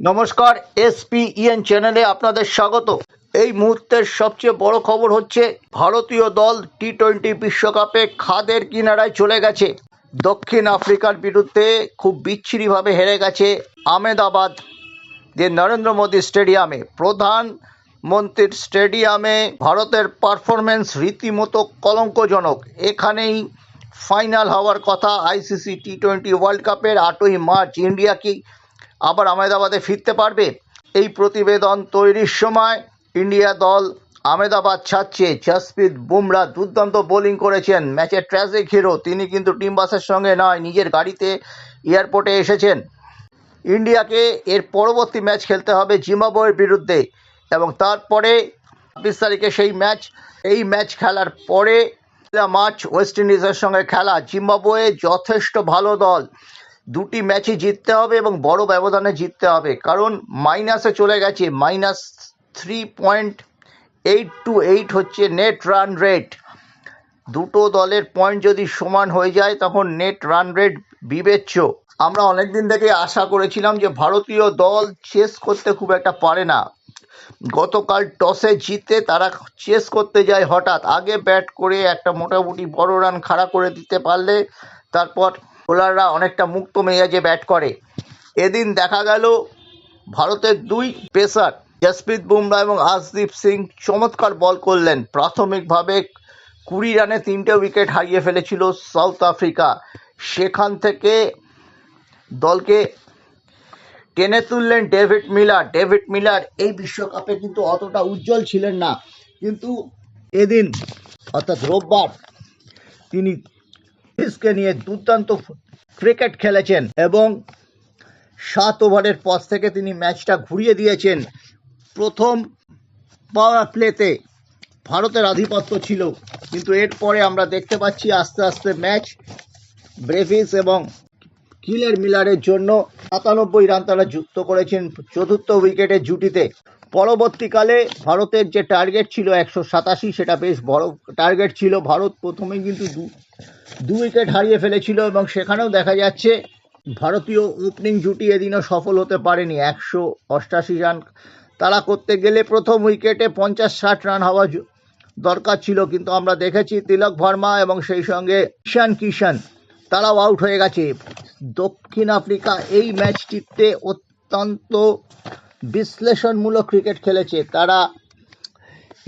নমস্কার, এসপিইএন চ্যানেলে আপনাদের স্বাগত। এই মুহূর্তের সবচেয়ে বড় খবর হচ্ছে ভারতীয় দল টি-20 বিশ্বকাপে খাদের কিনারায় চলে গেছে। দক্ষিণ আফ্রিকার বিরুদ্ধে খুব বিচ্ছিরিভাবে হেরে গেছে আহমেদাবাদ যে নরেন্দ্র মোদী স্টেডিয়ামে। প্রধানমন্ত্রীর স্টেডিয়ামে ভারতের পারফরমেন্স রীতিমতো কলঙ্কজনক। এখানেই ফাইনাল হওয়ার কথা আইসিসি টি-20 ওয়ার্ল্ড কাপের। 8ই মার্চ ইন্ডিয়া কি আবার আহমেদাবাদে ফিরতে পারবে? এই প্রতিবেদন তৈরির সময় ইন্ডিয়া দল আহমেদাবাদ ছাড়ছে। জসপ্রীত বুমরা দুর্দান্ত বোলিং করেছেন, ম্যাচের ট্র্যাজিক হিরো। তিনি কিন্তু টিম বাসের সঙ্গে নয়, নিজের গাড়িতে এয়ারপোর্টে এসেছেন। ইন্ডিয়াকে এর পরবর্তী ম্যাচ খেলতে হবে জিম্বাবুয়ের বিরুদ্ধে এবং তারপরে 26 তারিখে এই ম্যাচ খেলার পরে মার্চ ওয়েস্ট ইন্ডিজের সঙ্গে খেলা। জিম্বাবুয়ে যথেষ্ট ভালো দল, দুটি ম্যাচই জিততে হবে এবং বড় ব্যবধানে জিততে হবে, কারণ মাইনাসে চলে গেছে। -3.828 হচ্ছে নেট রান রেট। দুটো দলের পয়েন্ট যদি সমান হয়ে যায় তখন নেট রান রেট বিবেচ্য। আমরা অনেকদিন থেকে আশা করেছিলাম যে ভারতীয় দল চেস করতে খুব একটা পারে না। গতকাল টসে জিতে তারা চেস করতে যায়, হঠাৎ আগে ব্যাট করে একটা মোটামুটি বড় রান খাড়া করে দিতে পারলে তারপর বোলাররা অনেকটা মুক্ত মেজাজে ব্যাট করে। এদিন দেখা গেল ভারতের দুই পেসার জসপ্রীত বুমরা এবং আশদীপ সিং চমৎকার বল করলেন। প্রাথমিকভাবে 20 রানে 3টে উইকেট হারিয়ে ফেলেছিল সাউথ আফ্রিকা। সেখান থেকে দলকে টেনে তুললেন ডেভিড মিলার এই বিশ্বকাপে কিন্তু অতটা উজ্জ্বল ছিলেন না, কিন্তু এদিন অর্থাৎ রোববার তিনি কে নিয়ে দুর্দান্ত ক্রিকেট খেলেছেন এবং 7 ওভারের পর থেকে তিনি ম্যাচটা ঘুরিয়ে দিয়েছেন। প্রথম পাওয়ার প্লেতে ভারতের আধিপত্য ছিল, কিন্তু এরপরে আমরা দেখতে পাচ্ছি আস্তে আস্তে ম্যাচ ব্রেভিস এবং কিলের মিলারের জন্য 97 রান তারা যুক্ত করেছেন চতুর্থ উইকেটের জুটিতে। পরবর্তীকালে ভারতের যে টার্গেট ছিল 187, সেটা বেশ বড় টার্গেট ছিল। ভারত প্রথমে কিন্তু দু উইকেট হারিয়ে ফেলেছিল এবং সেখানেও দেখা যাচ্ছে ভারতীয় ওপেনিং জুটি এদিনও সফল হতে পারেনি। 188 রান তারা করতে গেলে প্রথম উইকেটে 50-60 রান হওয়া দরকার ছিল, কিন্তু আমরা দেখেছি তিলক ভার্মা এবং সেই সঙ্গে ঈশান কিষান তারাও আউট হয়ে গেছে। দক্ষিণ আফ্রিকা এই ম্যাচটিতে অত্যন্ত বিশ্লেষণমূলক ক্রিকেট খেলেছে। তারা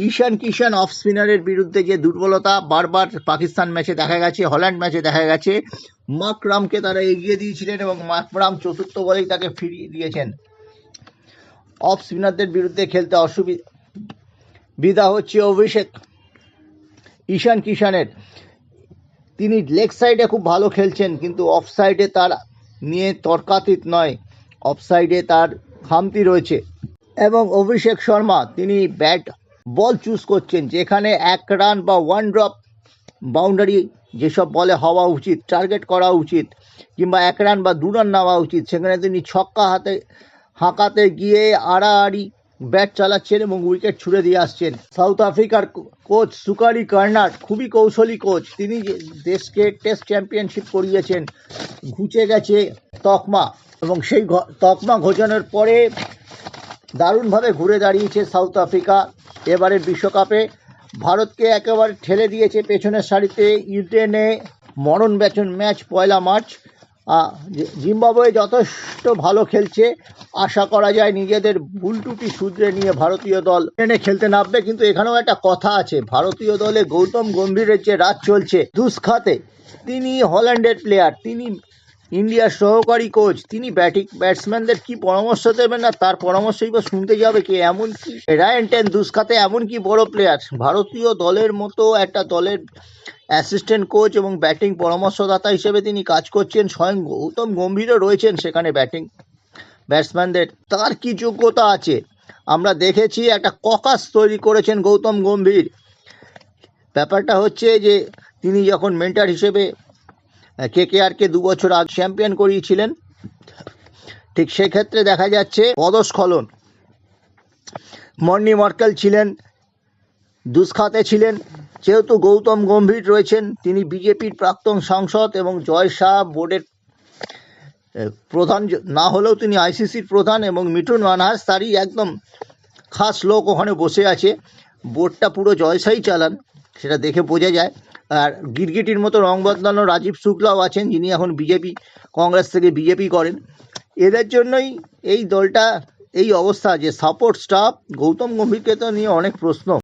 ঈশান কিষান অফ স্পিনারের বিরুদ্ধে যে দুর্বলতা বারবার পাকিস্তান ম্যাচে দেখা গেছে, হল্যান্ড ম্যাচে দেখা গেছে, মাকরামকে তারা এগিয়ে দিয়েছিলেন এবং মাকরাম চতুর্থ বলেই তাকে ফিরিয়ে দিয়েছেন। অফ স্পিনারদের বিরুদ্ধে খেলতে অসুবিধা হচ্ছে অভিষেক ঈশান কিষানের। তিনি লেগ সাইডে খুব ভালো খেলছেন, কিন্তু অফ সাইডে তার নিয়ে তর্কাতীত নয়, অফ সাইডে তার খামতি রয়েছে। এবং অভিষেক শর্মা তিনি বল চুজ করছেন, যেখানে 1 রান বা 1 ড্রপ বাউন্ডারি যেসব বলে হওয়া উচিত, টার্গেট করা উচিত, কিংবা 1 রান বা 2 রান নেওয়া উচিত, সেখানে তিনি ছক্কা হাঁকাতে গিয়ে আড়াআড়ি ব্যাট চালাচ্ছেন এবং উইকেট ছুড়ে দিয়ে আসছেন। সাউথ আফ্রিকার কোচ সুকারি কার্নাট খুবই কৌশলী কোচ। তিনি দেশকে টেস্ট চ্যাম্পিয়নশিপ করিয়েছেন। ঘুচে গেছে তকমা এবং সেই তকমা ঘোচানোর পরে দারুণভাবে ঘুরে দাঁড়িয়েছে সাউথ আফ্রিকা। এবারের বিশ্বকাপে ভারতকে একেবারে ঠেলে দিয়েছে পেছনের সারিতে। ইডেনে মরণ বেচন ম্যাচ 1 মার্চ। জিম্বাবুয়ে যথেষ্ট ভালো খেলছে, আশা করা যায় নিজেদের ভুল ত্রুটি শুধরে নিয়ে ভারতীয় দল ট্রেনে খেলতে নামবে। কিন্তু এখানেও একটা কথা আছে, ভারতীয় দলে গৌতম গম্ভীরের যে রাজ চলছে দুষ্খাতে, তিনি হল্যান্ডের প্লেয়ার, তিনি ইন্ডিয়ার সহকারী কোচ, তিনি ব্যাটসম্যানদের কি পরামর্শ দেবেন না তার পরামর্শই বা শুনতে যাবে কে? এমনকি রায়ান টেন দুষ্খাতে এমন কি বড় প্লেয়ার, ভারতীয় দলের মতো একটা দলের অ্যাসিস্ট্যান্ট কোচ এবং ব্যাটিং পরামর্শদাতা হিসেবে তিনি কাজ করছেন। স্বয়ং গৌতম গম্ভীরও রয়েছেন সেখানে ব্যাটসম্যানদের। তার কি যোগ্যতা আছে আমরা দেখেছি। একটা ককাস তৈরি করেছেন গৌতম গম্ভীর। ব্যাপারটা হচ্ছে যে তিনি যখন মেন্টর হিসেবে কেকেআরকে 2 বছর আগে চ্যাম্পিয়ন করিয়েছিলেন, ঠিক সেক্ষেত্রে দেখা যাচ্ছে পদস্খলন। মর্নি মার্কেল ছিলেন, দুষ্খাতে ছিলেন। যেহেতু গৌতম গম্ভীর রয়েছেন, তিনি বিজেপির প্রাক্তন সাংসদ এবং জয় শাহ বোর্ডের প্রধান না হলেও তিনি আইসিসির প্রধান, এবং মিঠুন মানহাস তারই একদম খাস লোক ওখানে বসে আছে। বোর্ডটা পুরো জয়সাই চালান, সেটা দেখে বোঝা যায়। আর গিরগিটির মতো রং বদলানো রাজীব শুক্লাও আছেন, যিনি এখন বিজেপি, কংগ্রেস থেকে বিজেপি করেন। এদের জন্যই এই দলটা এই অবস্থা, যে সাপোর্ট স্টাফ। গৌতম গম্ভীরকে তো নিয়ে অনেক প্রশ্ন।